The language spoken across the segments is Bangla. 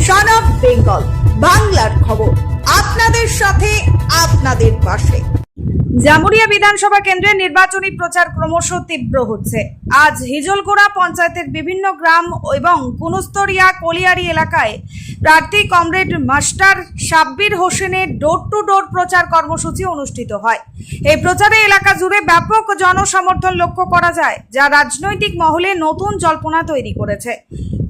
সন অফ বেঙ্গল বাংলার খবর, আপনাদের সাথে আপনাদের পাশে। জামুরিয়া বিধানসভা কেন্দ্রের নির্বাচনী প্রচার ক্রমশ তীব্র হচ্ছে। আজ হিজলগোড়া পঞ্চায়েতের বিভিন্ন গ্রাম এবং কুনুস্তরিয়া কলিয়ারি এলাকায় প্রার্থী কমরেড মাস্টার সাব্বির হোসেনের ডোর টু ডোর প্রচার কর্মসূচি অনুষ্ঠিত হয়। এই প্রচারে এলাকা জুড়ে ব্যাপক জনসমর্থন লক্ষ্য করা যায়, যা রাজনৈতিক মহলে নতুন জল্পনা তৈরি করেছে।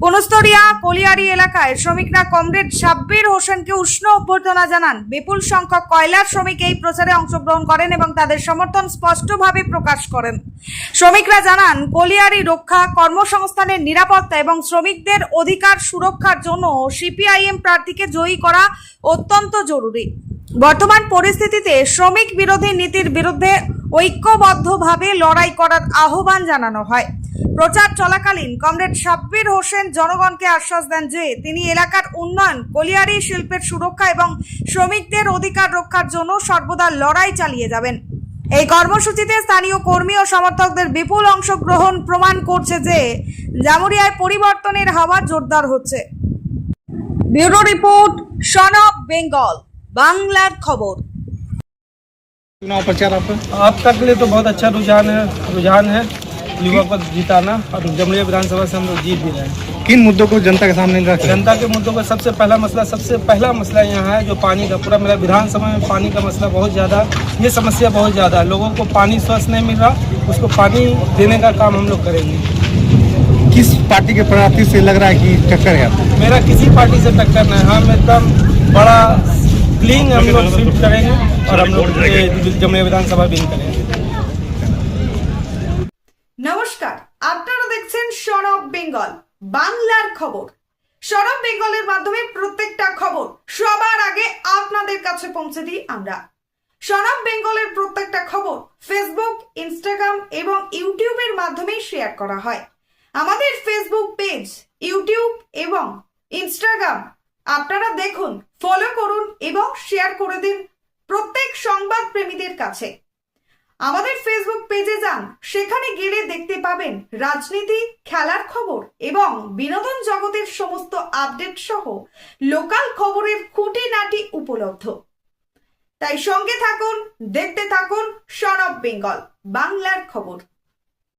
কুনুস্তরিয়া কলিয়ারি এলাকায় শ্রমিকরা কমরেড সাব্বির হোসেনকে উষ্ণ অভ্যর্থনা জানান। বিপুল সংখ্যক কয়লার শ্রমিক এই প্রচারে অংশগ্রহণ করেন এবং তাদের সমর্থন স্পষ্টভাবে প্রকাশ করেন। শ্রমিকরা জানান, কলিয়ারি রক্ষা, কর্মসংস্থানের নিরাপত্তা এবং শ্রমিকদের অধিকার সুরক্ষার জন্য সিপিআইএম প্রার্থীকে জয়ী করা অত্যন্ত জরুরি। বর্তমান পরিস্থিতিতে শ্রমিক বিরোধী নীতির বিরুদ্ধে ঐক্যবদ্ধভাবে লড়াই করার আহ্বান জানানো হয়। প্রচার চলাকালীন কমরেড সাব্বির হোসেন জনগণকে আশ্বাস দেন যে তিনি এলাকার উন্নয়ন, কলিয়ারি শিল্পের সুরক্ষা এবং শ্রমিকদের অধিকার রক্ষার জন্য সর্বদা লড়াই চালিয়ে যাবেন। এই কর্মসূচিতে স্থানীয় কর্মী ও সমর্থকদের বিপুল অংশগ্রহণ প্রমাণ করছে যে জামুরিয়ায় পরিবর্তনের হাওয়া জোরদার হচ্ছে। Bureau report, son of Bengal বাংলার খবর। चुनाव प्रचार अब तक के लिए तो बहुत अच्छा रुझान है युवा को जिताना, और जमुरिया विधानसभा से हम लोग जीत भी रहे हैं। किन मुद्दों को जनता के सामने रखा? जनता के मुद्दों का सबसे पहला मसला यहाँ है जो पानी का। पूरा मेरा विधानसभा में पानी का मसला बहुत ज़्यादा, ये समस्या बहुत ज़्यादा है। लोगों को पानी स्वच्छ नहीं मिल रहा, उसको पानी देने का काम हम लोग करेंगे। किस पार्टी के प्रार्थी से लग रहा है कि टक्कर है आपको? मेरा किसी पार्टी से टक्कर नहीं, हम एकदम बड़ा क्लीन हम लोग स्वीप करेंगे और हम लोग जमुरिया विधानसभा विन करेंगे। নমস্কার, আপনারা দেখছেন সন অফ বেঙ্গল বাংলার খবর। সন অফ বেঙ্গলের মাধ্যমে প্রত্যেকটা খবর সবার আগে আপনাদের কাছে পৌঁছে দিই আমরা। সন অফ বেঙ্গলের প্রত্যেকটা খবর ফেসবুক, ইনস্টাগ্রাম এবং ইউটিউবের মাধ্যমে শেয়ার করা হয়। আমাদের ফেসবুক পেজ, ইউটিউব এবং ইনস্টাগ্রাম আপনারা দেখুন, ফলো করুন এবং শেয়ার করে দিন প্রত্যেক সংবাদ প্রেমীদের কাছে। আমাদের ফেসবুক পেজে যান, সেখানে গেলে দেখতে পাবেন রাজনীতি, খেলার খবর এবং বিনোদন জগতের সমস্ত আপডেট সহ লোকাল খবরের খুঁটিনাটি উপলব্ধ। তাই সঙ্গে থাকুন, দেখতে থাকুন সন অফ বেঙ্গল বাংলার খবর।